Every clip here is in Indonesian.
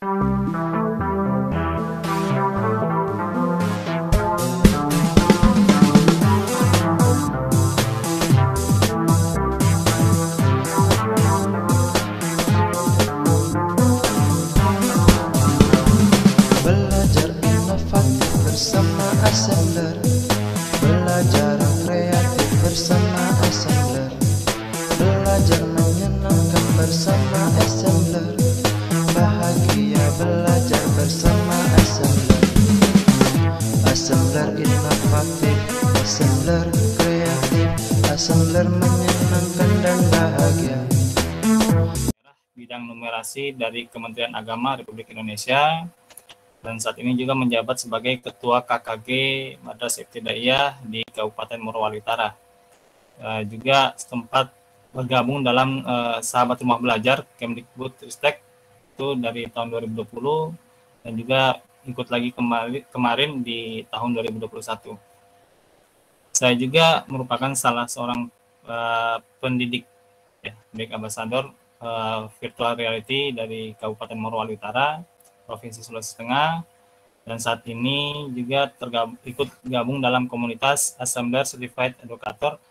Belajar inovatif bersama Assembler, belajar kreatif bersama Assembler, belajar menyenangkan bersama Assembler, bahagia belajar bersama Assembler. Assembler inovatif, Assembler kreatif, Assembler menyenangkan dan bahagia. Bidang numerasi dari Kementerian Agama Republik Indonesia, dan saat ini juga menjabat sebagai Ketua KKG Madrasah Ibtidaiyah di Kabupaten Morowali Utara. Juga sempat bergabung dalam Sahabat Rumah Belajar Kemdikbudristek itu dari tahun 2020, dan juga ikut lagi kemarin di tahun 2021. Saya juga merupakan salah seorang pendidik, baik ambasador virtual reality dari Kabupaten Morowali Utara, Provinsi Sulawesi Tengah, dan saat ini juga ikut gabung dalam komunitas Assembler Certified Educator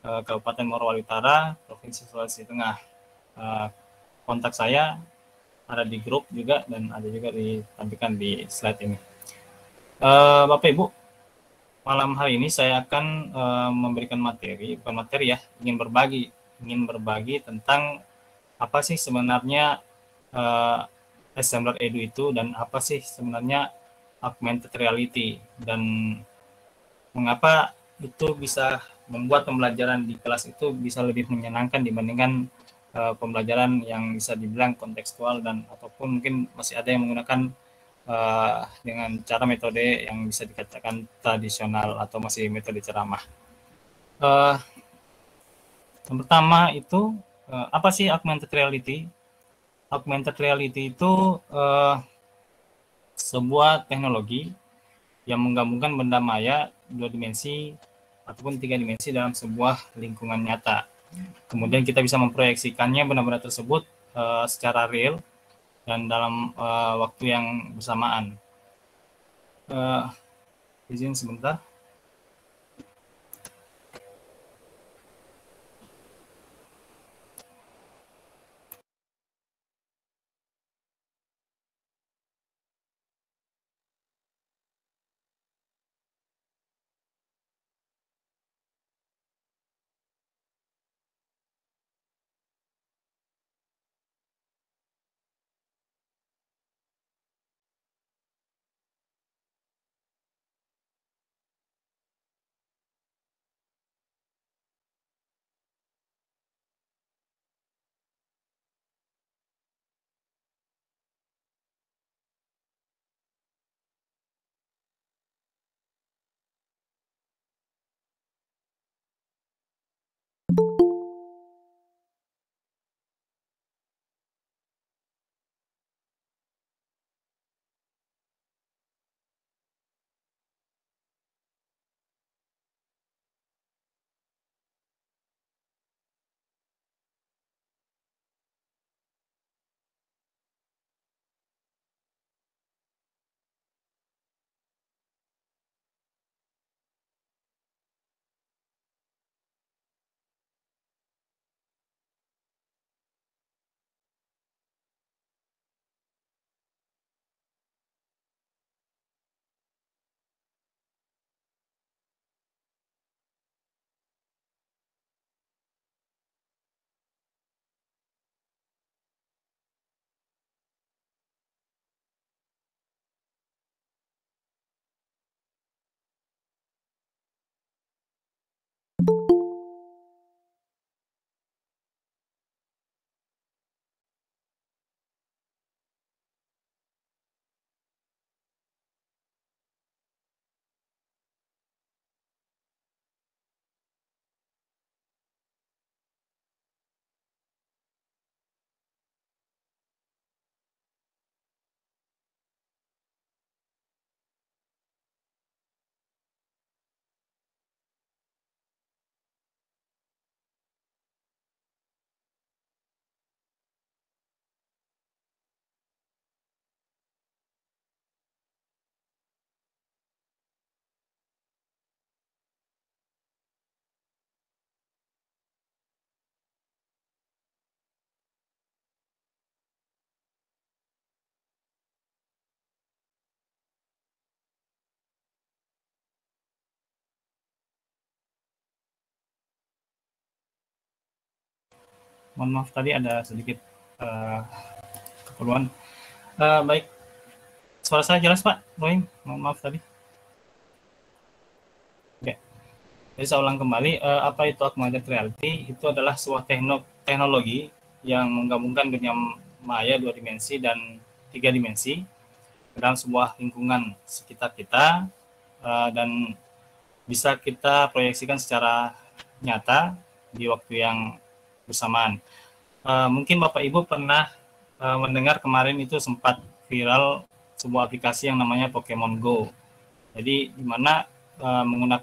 Kabupaten Morowali Utara, Provinsi Sulawesi Tengah. Kontak saya ada di grup juga, dan ada juga ditampilkan di slide ini. Bapak Ibu, malam hari ini saya akan memberikan bukan materi ya, ingin berbagi tentang apa sih sebenarnya Assembler Edu itu, dan apa sih sebenarnya augmented reality, dan mengapa itu bisa membuat pembelajaran di kelas itu bisa lebih menyenangkan dibandingkan pembelajaran yang bisa dibilang kontekstual, dan ataupun mungkin masih ada yang menggunakan dengan cara metode yang bisa dikatakan tradisional atau masih metode ceramah. Yang pertama itu apa sih augmented reality? Augmented reality itu sebuah teknologi yang menggabungkan benda maya 2 dimensi ataupun 3 dimensi dalam sebuah lingkungan nyata. Kemudian kita bisa memproyeksikannya benda-benda tersebut secara real dan dalam waktu yang bersamaan. Izin sebentar. Mohon maaf tadi ada sedikit keperluan. Baik, suara saya jelas Pak Rohim? Mohon maaf tadi. Oke. Jadi saya ulang kembali, apa itu augmented reality? Itu adalah sebuah teknologi yang menggabungkan dunia maya 2 dimensi dan 3 dimensi dalam sebuah lingkungan sekitar kita, dan bisa kita proyeksikan secara nyata di waktu yang bersamaan. Mungkin Bapak Ibu pernah mendengar kemarin itu sempat viral sebuah aplikasi yang namanya Pokemon Go. Jadi di mana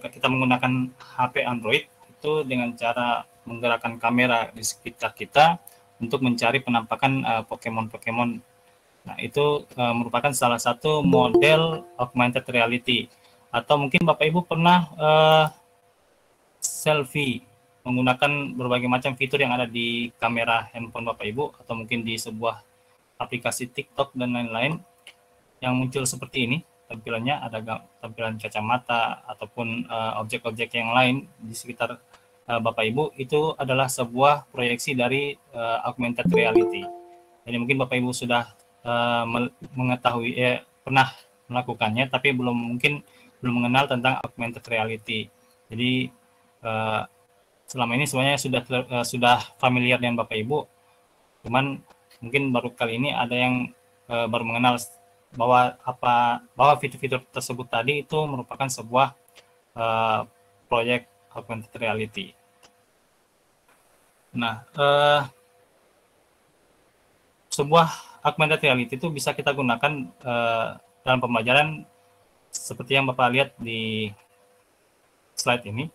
kita menggunakan HP Android itu dengan cara menggerakkan kamera di sekitar kita untuk mencari penampakan Pokemon-Pokemon. Nah, itu merupakan salah satu model augmented reality. Atau mungkin Bapak Ibu pernah selfie menggunakan berbagai macam fitur yang ada di kamera handphone Bapak Ibu, atau mungkin di sebuah aplikasi TikTok dan lain-lain yang muncul seperti ini. Tampilannya ada tampilan kacamata ataupun objek-objek yang lain di sekitar Bapak Ibu. Itu adalah sebuah proyeksi dari augmented reality. Jadi mungkin Bapak Ibu sudah mengetahui, pernah melakukannya, tapi belum mengenal tentang augmented reality. Jadi selama ini semuanya sudah familiar dengan Bapak Ibu, cuman mungkin baru kali ini ada yang baru mengenal bahwa fitur-fitur tersebut tadi itu merupakan sebuah proyek augmented reality. Nah, sebuah augmented reality itu bisa kita gunakan dalam pembelajaran seperti yang Bapak lihat di slide ini.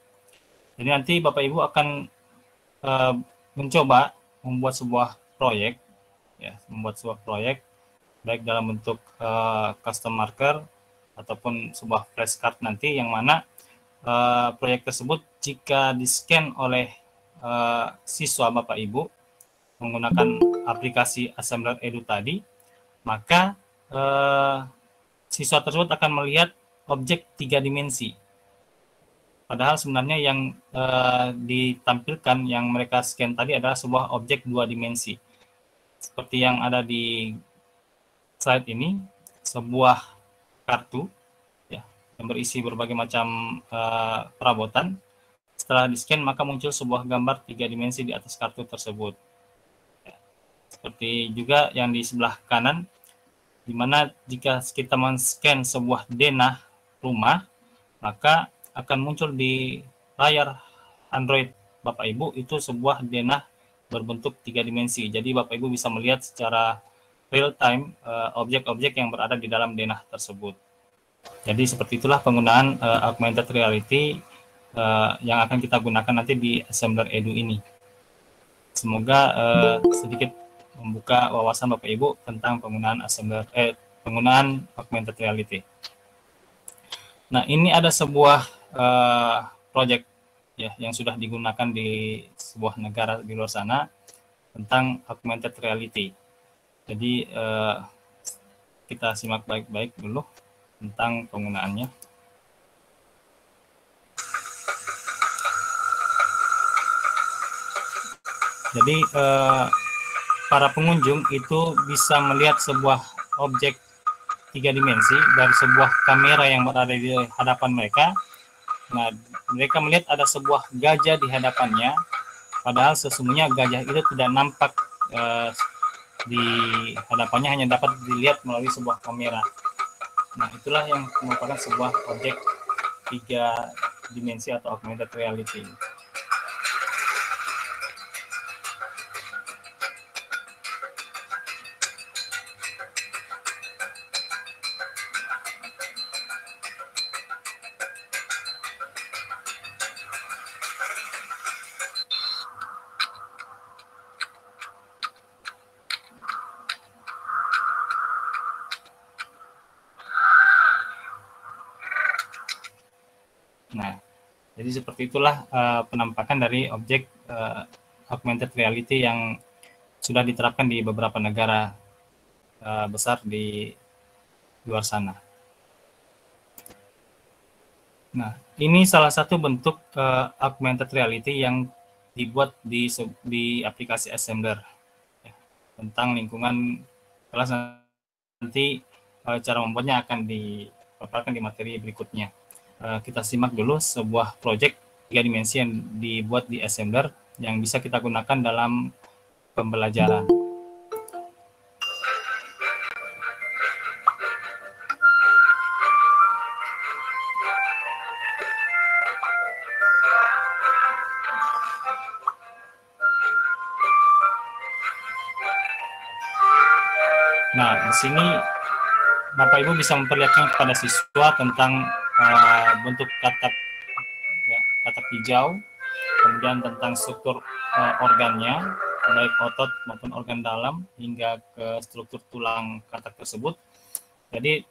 Jadi nanti Bapak Ibu akan mencoba membuat sebuah proyek, baik dalam bentuk custom marker ataupun sebuah flashcard nanti, yang mana proyek tersebut jika di-scan oleh siswa Bapak Ibu menggunakan aplikasi Assembler Edu tadi, maka siswa tersebut akan melihat objek 3 dimensi. Padahal sebenarnya yang ditampilkan, yang mereka scan tadi adalah sebuah objek 2 dimensi. Seperti yang ada di slide ini, sebuah kartu ya, yang berisi berbagai macam perabotan. Setelah di-scan, maka muncul sebuah gambar 3 dimensi di atas kartu tersebut. Ya. Seperti juga yang di sebelah kanan, di mana jika kita men-scan sebuah denah rumah, maka akan muncul di layar Android Bapak Ibu itu sebuah denah berbentuk 3 dimensi. Jadi Bapak Ibu bisa melihat secara real time objek-objek yang berada di dalam denah tersebut. Jadi seperti itulah penggunaan augmented reality yang akan kita gunakan nanti di Assembler Edu ini. Semoga sedikit membuka wawasan Bapak Ibu tentang penggunaan penggunaan augmented reality. Nah, ini ada sebuah project ya yang sudah digunakan di sebuah negara di luar sana tentang augmented reality. Jadi kita simak baik-baik dulu tentang penggunaannya. Jadi para pengunjung itu bisa melihat sebuah objek 3 dimensi dari sebuah kamera yang berada di hadapan mereka. Nah, mereka melihat ada sebuah gajah di hadapannya, padahal sesungguhnya gajah itu tidak nampak di hadapannya, hanya dapat dilihat melalui sebuah kamera. Nah, itulah yang merupakan sebuah objek 3 dimensi atau augmented reality. Nah, jadi seperti itulah penampakan dari objek augmented reality yang sudah diterapkan di beberapa negara besar di luar sana. Nah, ini salah satu bentuk augmented reality yang dibuat di aplikasi Assembler ya, tentang lingkungan kelas. Nanti cara membuatnya akan dipaparkan di materi berikutnya. Kita simak dulu sebuah project 3 dimensi yang dibuat di Assembler yang bisa kita gunakan dalam pembelajaran. Nah, di sini Bapak Ibu bisa memperlihatkan kepada siswa tentang bentuk katak, ya, katak hijau, kemudian tentang struktur organnya, baik otot maupun organ dalam, hingga ke struktur tulang katak tersebut. Jadi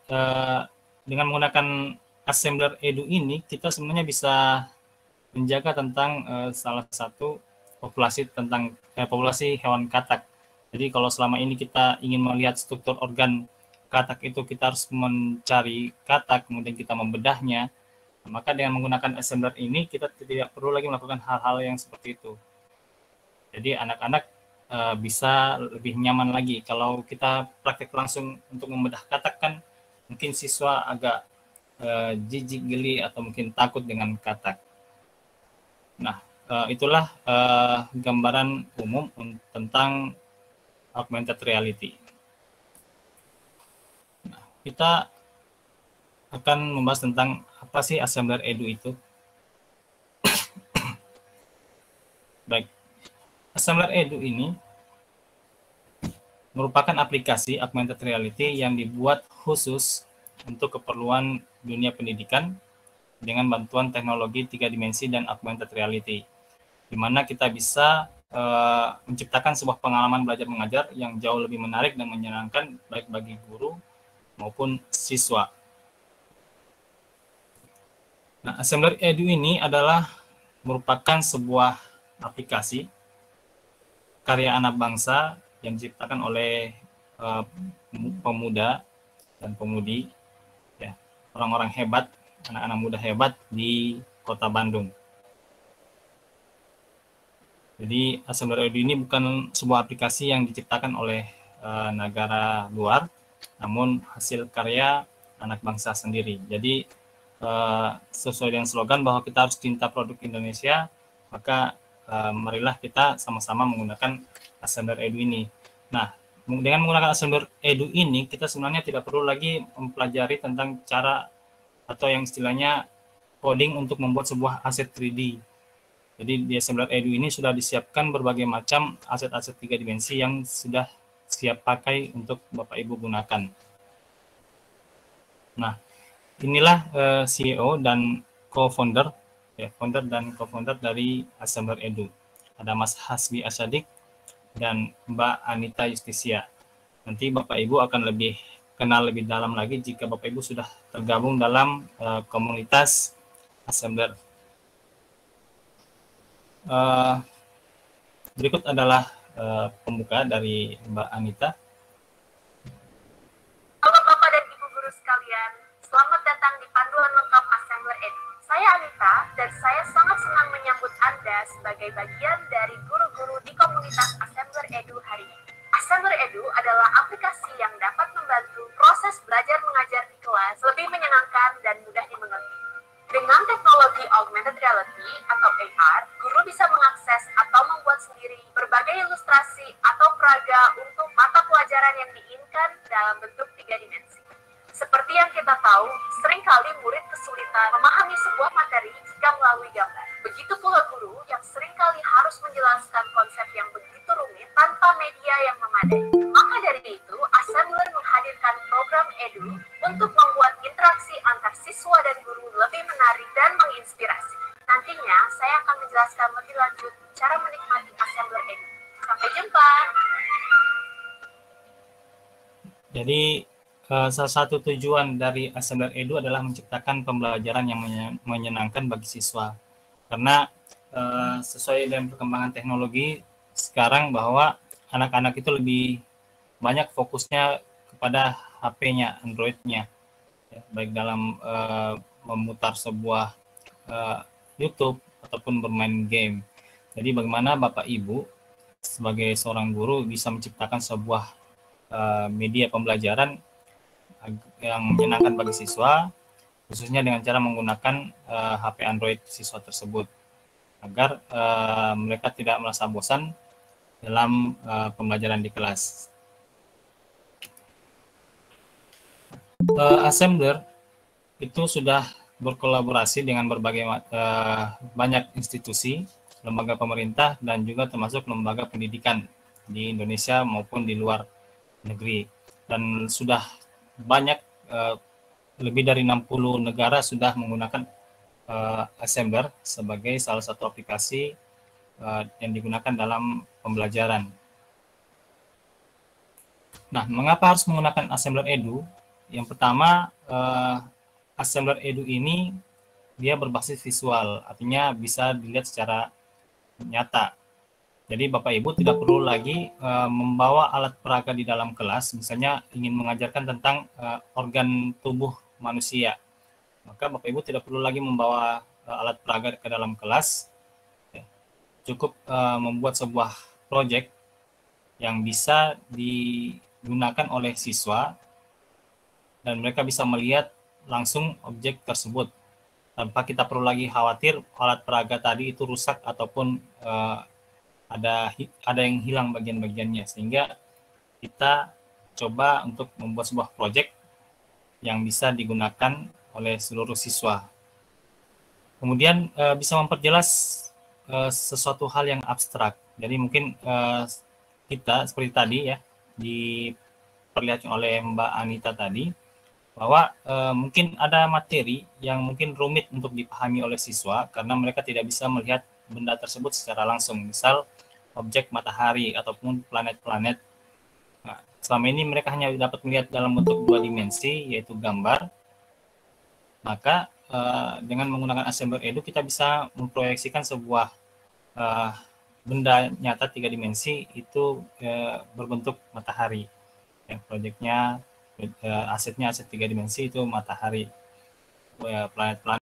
dengan menggunakan Assembler Edu ini, kita sebenarnya bisa menjaga tentang salah satu populasi populasi hewan katak. Jadi kalau selama ini kita ingin melihat struktur organ katak itu, kita harus mencari katak, kemudian kita membedahnya. Maka dengan menggunakan Assembler ini, kita tidak perlu lagi melakukan hal-hal yang seperti itu. Jadi anak-anak bisa lebih nyaman lagi. Kalau kita praktek langsung untuk membedah katak kan, mungkin siswa agak jijik, geli, atau mungkin takut dengan katak. Nah, itulah gambaran umum tentang augmented reality. Nah, kita akan membahas tentang apa sih Assembler Edu itu. Baik, Assembler Edu ini merupakan aplikasi augmented reality yang dibuat khusus untuk keperluan dunia pendidikan dengan bantuan teknologi 3 dimensi dan augmented reality, di mana kita bisa menciptakan sebuah pengalaman belajar mengajar yang jauh lebih menarik dan menyenangkan baik bagi guru maupun siswa. Nah, Assembler Edu ini adalah merupakan sebuah aplikasi karya anak bangsa yang diciptakan oleh pemuda dan pemudi, ya, orang-orang hebat, anak-anak muda hebat di Kota Bandung. Jadi Assembler Edu ini bukan sebuah aplikasi yang diciptakan oleh negara luar, namun hasil karya anak bangsa sendiri. Jadi sesuai dengan slogan bahwa kita harus cinta produk Indonesia, maka marilah kita sama-sama menggunakan Assembler Edu ini. Nah, dengan menggunakan Assembler Edu ini, kita sebenarnya tidak perlu lagi mempelajari tentang cara atau yang istilahnya coding untuk membuat sebuah aset 3D. Jadi di Assembler Edu ini sudah disiapkan berbagai macam aset-aset 3 dimensi yang sudah siap pakai untuk Bapak Ibu gunakan. Nah, inilah CEO dan co-founder, ya, founder dan co-founder dari Assembler Edu. Ada Mas Hasbi Asyadik dan Mbak Anita Justisia. Nanti Bapak Ibu akan lebih kenal lebih dalam lagi jika Bapak Ibu sudah tergabung dalam komunitas Assembler. Berikut adalah pembuka dari Mbak Anita. Halo Bapak dan Ibu guru sekalian, selamat datang di panduan lengkap Assembler Edu. Saya Anita dan saya sangat senang menyambut Anda sebagai bagian dari guru-guru di komunitas Assembler Edu hari ini. Assembler Edu adalah aplikasi yang dapat membantu proses belajar mengajar di kelas lebih menyenangkan dan mudah dimengerti. Dengan teknologi augmented reality atau AR, guru bisa mengakses atau membuat sendiri berbagai ilustrasi atau peraga untuk mata pelajaran yang diinginkan dalam bentuk 3 dimensi. Seperti yang kita tahu, seringkali murid kesulitan memahami sebuah materi jika melalui gambar. Begitu pula guru yang seringkali harus menjelaskan konsep yang begitu rumit tanpa media yang memadai. Maka dari itu, Assembler menghadirkan program Edu untuk membuat interaksi antar siswa dan guru lebih menarik dan menginspirasi. Nantinya, saya akan menjelaskan lebih lanjut cara menikmati Assembler Edu. Sampai jumpa! Jadi, salah satu tujuan dari Assembler Edu adalah menciptakan pembelajaran yang menyenangkan bagi siswa. Karena sesuai dengan perkembangan teknologi sekarang bahwa anak-anak itu lebih banyak fokusnya kepada HP-nya, Android-nya, ya, baik dalam memutar sebuah YouTube ataupun bermain game. Jadi bagaimana Bapak Ibu sebagai seorang guru bisa menciptakan sebuah media pembelajaran yang menyenangkan bagi siswa, khususnya dengan cara menggunakan HP Android siswa tersebut, agar mereka tidak merasa bosan dalam pembelajaran di kelas. Assembler itu sudah berkolaborasi dengan berbagai banyak institusi, lembaga pemerintah, dan juga termasuk lembaga pendidikan di Indonesia maupun di luar negeri. Dan sudah banyak, lebih dari 60 negara sudah menggunakan Assembler sebagai salah satu aplikasi yang digunakan dalam pembelajaran. Nah, mengapa harus menggunakan Assembler Edu? Yang pertama, Assembler Edu ini dia berbasis visual, artinya bisa dilihat secara nyata. Jadi Bapak Ibu tidak perlu lagi membawa alat peraga di dalam kelas, misalnya ingin mengajarkan tentang organ tubuh manusia. Maka Bapak Ibu tidak perlu lagi membawa alat peraga ke dalam kelas. Cukup membuat sebuah proyek yang bisa digunakan oleh siswa dan mereka bisa melihat langsung objek tersebut tanpa kita perlu lagi khawatir alat peraga tadi itu rusak ataupun ada yang hilang bagian-bagiannya, sehingga kita coba untuk membuat sebuah proyek yang bisa digunakan oleh seluruh siswa. Kemudian bisa memperjelas sesuatu hal yang abstrak. Jadi mungkin kita seperti tadi ya diperlihatkan oleh Mbak Anita tadi, bahwa mungkin ada materi yang mungkin rumit untuk dipahami oleh siswa karena mereka tidak bisa melihat benda tersebut secara langsung, misal objek matahari ataupun planet-planet. Nah, selama ini mereka hanya dapat melihat dalam bentuk 2 dimensi, yaitu gambar. Maka dengan menggunakan Assembler Edu kita bisa memproyeksikan sebuah benda nyata 3 dimensi itu berbentuk matahari. Ya, proyeknya asetnya aset 3 dimensi itu matahari, planet-planet